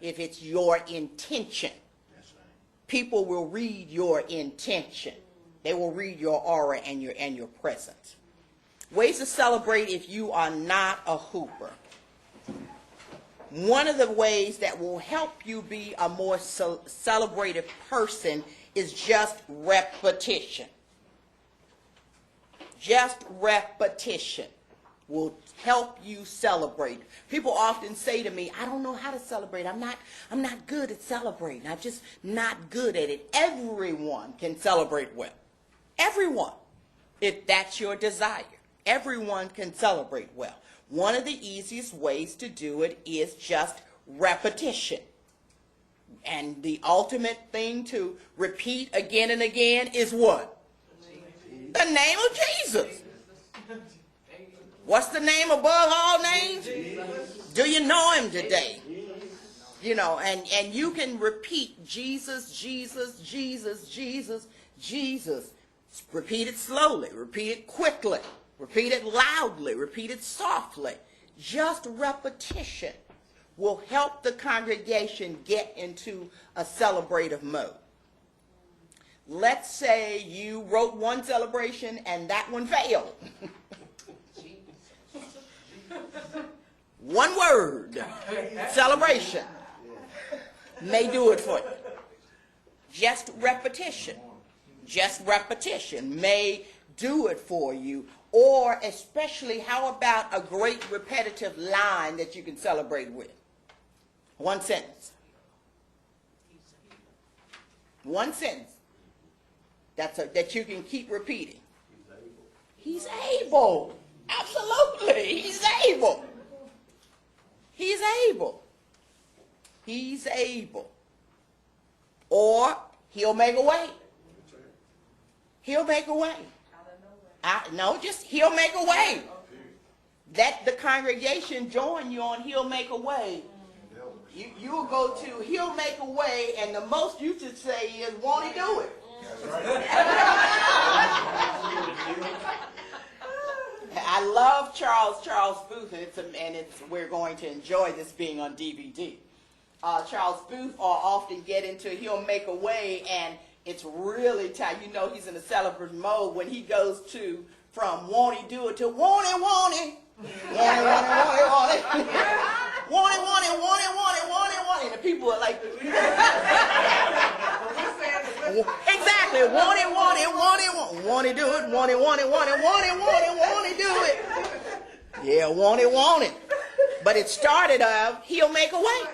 if it's your intention. People will read your intention. They will read your aura and your presence. Ways to celebrate if you are not a hooper. One of the ways that will help you be a more celebrative person is just repetition. Just repetition will help you celebrate. People often say to me, I don't know how to celebrate. I'm not good at celebrating. I'm just not good at it. Everyone can celebrate well. Everyone, if that's your desire. Everyone can celebrate well. One of the easiest ways to do it is just repetition. And the ultimate thing to repeat again and again is what? The name of Jesus. What's the name above all names? Do you know him today? You know, and you can repeat Jesus, Jesus, Jesus, Jesus, Jesus. Repeat it slowly. Repeat it quickly. Repeat it loudly. Repeat it softly. Just repetition will help the congregation get into a celebrative mode. Let's say you wrote one celebration and that one failed. One word, celebration, may do it for you. Just repetition may do it for you. Or especially, how about a great repetitive line that you can celebrate with? One sentence. One sentence. That you can keep repeating. He's able. Absolutely. He's able. He's able. He's able. Or he'll make a way. He'll make a way. No, just he'll make a way. Let the congregation join you on he'll make a way. You will go to he'll make a way, and the most you should say is, won't he do it? I love Charles Booth, and we're going to enjoy this being on DVD. Charles Booth often get into he'll make a way, and it's really tight. You know he's in a celebratory mode when he goes from won't he do it to won't he, won't he? Won't he, won't he, won't he, won't he? Won't he, won't he, won't he, won't he, won't he, won't he? And the people are like, exactly, won't he, won't he, won't he, won't he do it? Won't he, won't he, won't he, won't he, won't he, won't he do it? Yeah, won't he, won't he? But it started he'll make a way.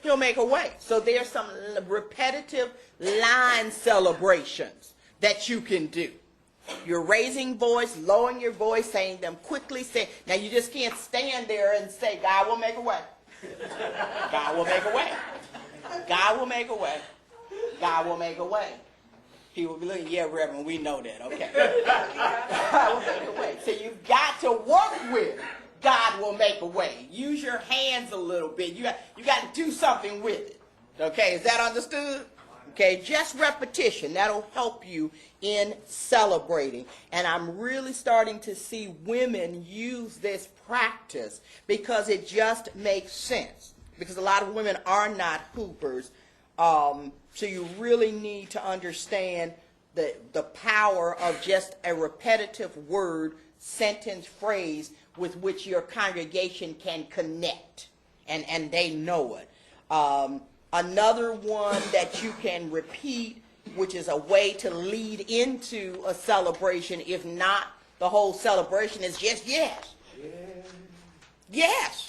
He'll make a way. So there's some repetitive line celebrations that you can do. You're raising voice, lowering your voice, saying them quickly. Now you just can't stand there and say, God will make a way. God will make a way. God will make a way. God will make a way. People will be looking, yeah, Reverend, we know that. Okay. God will make a way. So you've got to work with God will make a way. Use your hands a little bit. You got to do something with it. Okay, is that understood? Okay, just repetition. That'll help you in celebrating. And I'm really starting to see women use this practice because it just makes sense. Because a lot of women are not hoopers. So you really need to understand the power of just a repetitive word, sentence, phrase with which your congregation can connect. And they know it. Another one that you can repeat, which is a way to lead into a celebration, if not the whole celebration, is just yes. Yes.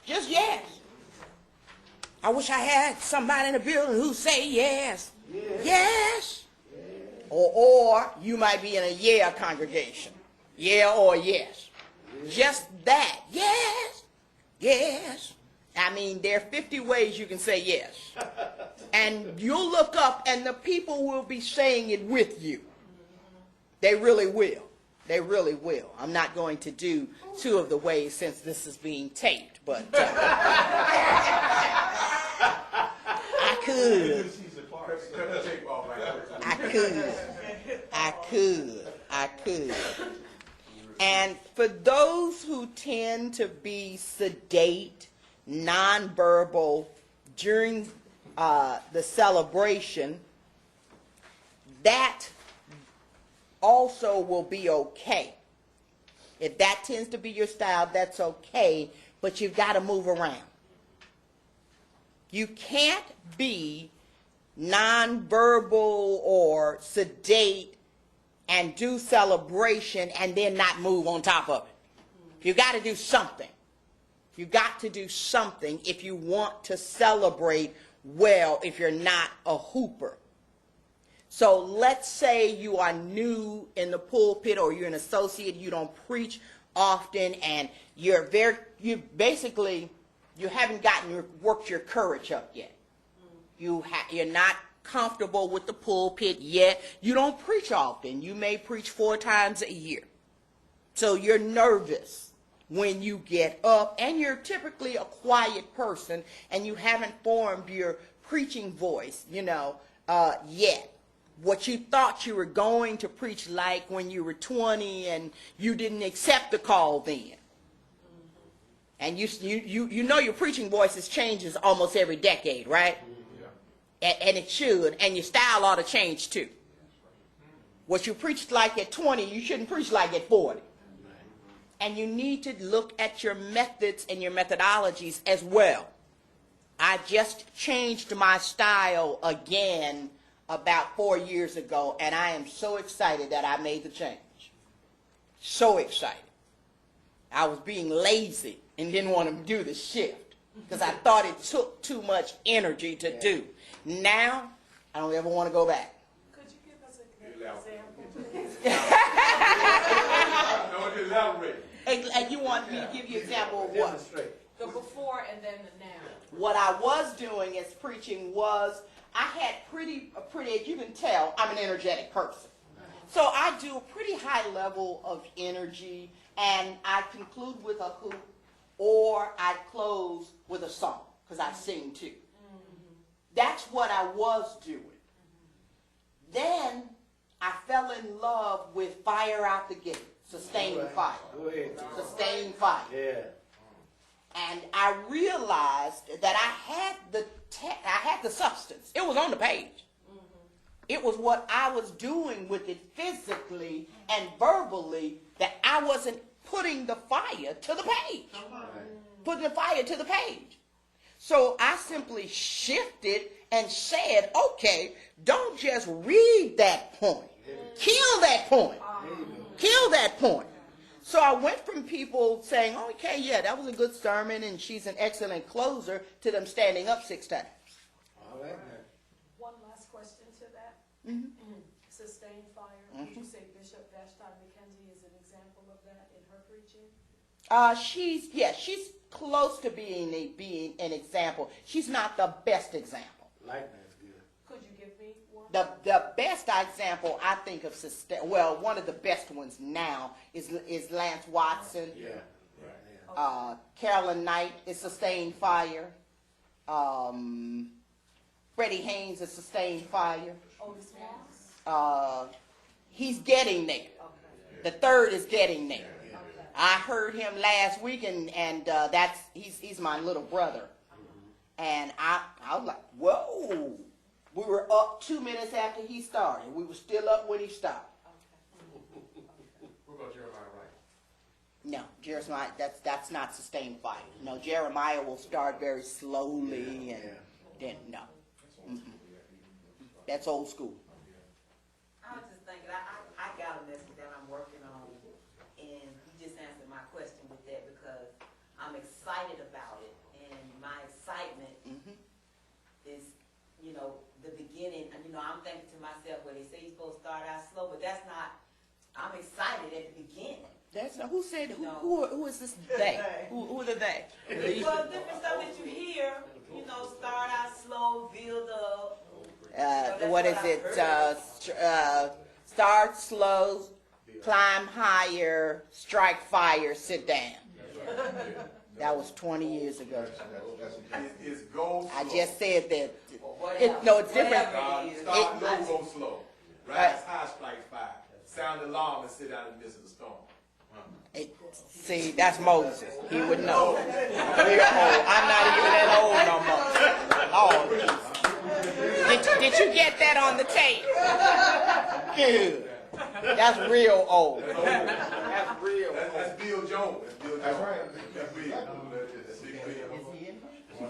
Just yes. I wish I had somebody in the building who say yes. Yes. Or you might be in a yeah congregation. Yeah or yes. Just that. Yes. Yes. I mean, there are 50 ways you can say yes. And you'll look up and the people will be saying it with you. They really will. They really will. I'm not going to do 2 of the ways since this is being taped, but I could. I could. And for those who tend to be sedate, nonverbal during the celebration, that also will be okay. If that tends to be your style, that's okay, but you've got to move around. You can't be nonverbal or sedate and do celebration and then not move on top of it. You got to do something. You got to do something if you want to celebrate well, if you're not a hooper. So let's say you are new in the pulpit, or you're an associate, you don't preach often, and you haven't worked your courage up yet. You're not comfortable with the pulpit yet. You don't preach often. You may preach 4 times a year. So you're nervous when you get up, and you're typically a quiet person, and you haven't formed your preaching voice, yet. What you thought you were going to preach like when you were 20 and you didn't accept the call then. And you know your preaching voice changes almost every decade, right? Yeah. And it should, and your style ought to change too. What you preached like at 20, you shouldn't preach like at 40. And you need to look at your methods and your methodologies as well. I just changed my style again about 4 years ago, and I am so excited that I made the change. So excited. I was being lazy and didn't want to do the shift because I thought it took too much energy to do. Now, I don't ever want to go back. Could you give us an example? No, elaborate. And you want me to give you an example of what? The before and then the now. What I was doing as preaching was, I had pretty, as you can tell, I'm an energetic person. So I do a pretty high level of energy, and I conclude with a hoop, or I close with a song, because I sing too. That's what I was doing. Then I fell in love with fire out the gate, sustained fire. Sustained fire. Yeah. And I realized that I had the substance. It was on the page. It was what I was doing with it physically and verbally that I wasn't putting the fire to the page. Putting the fire to the page. So I simply shifted and said, okay, don't just read that point. Kill that point. Kill that point. So I went from people saying, okay, yeah, that was a good sermon and she's an excellent closer, to them standing up 6 times. All right. One last question to that. Sustained fire. Would you say Bishop Vashti McKenzie is an example of that in her preaching? She's close to being an example. She's not the best example. Like that's good. Could you give me one? The best example I think of one of the best ones now is Lance Watson. Yeah. Right. Carolyn Knight is sustained fire. Freddie Haynes is sustained fire. Otis Moss? He's getting there. Okay. The third is getting there. Okay. I heard him last week, and he's my little brother. And I was like, whoa. We were up 2 minutes after he started. We were still up when he stopped. What about Jeremiah Wright? No, Jeremiah, that's not sustained fire. No, Jeremiah will start very slowly, and then no. That's old school. I was just thinking, I got a message that I'm working on, and you just answered my question with that because I'm excited about it, and my excitement is, the beginning. I'm thinking to myself, well, they say you're supposed to start out slow, but that's not. I'm excited at the beginning. That's not, who said, who is this they? Who are the they? Well, different stuff that you hear, start out slow, build up. What is it? Start slow, climb higher, strike fire, sit down. That was 20 years ago. It's go slow. I just said that. Whatever. It's different. Start low, go slow. Rise high, strike fire. Sound the alarm and sit down in the midst of the storm. See, that's Moses. He would know. We're old. I'm not even that old no more. Oh, did you get that on the tape? Good. That's real old. That's real old. That's Bill Jones. That's Bill Jones. That's right. That's Bill. That's Big Bill.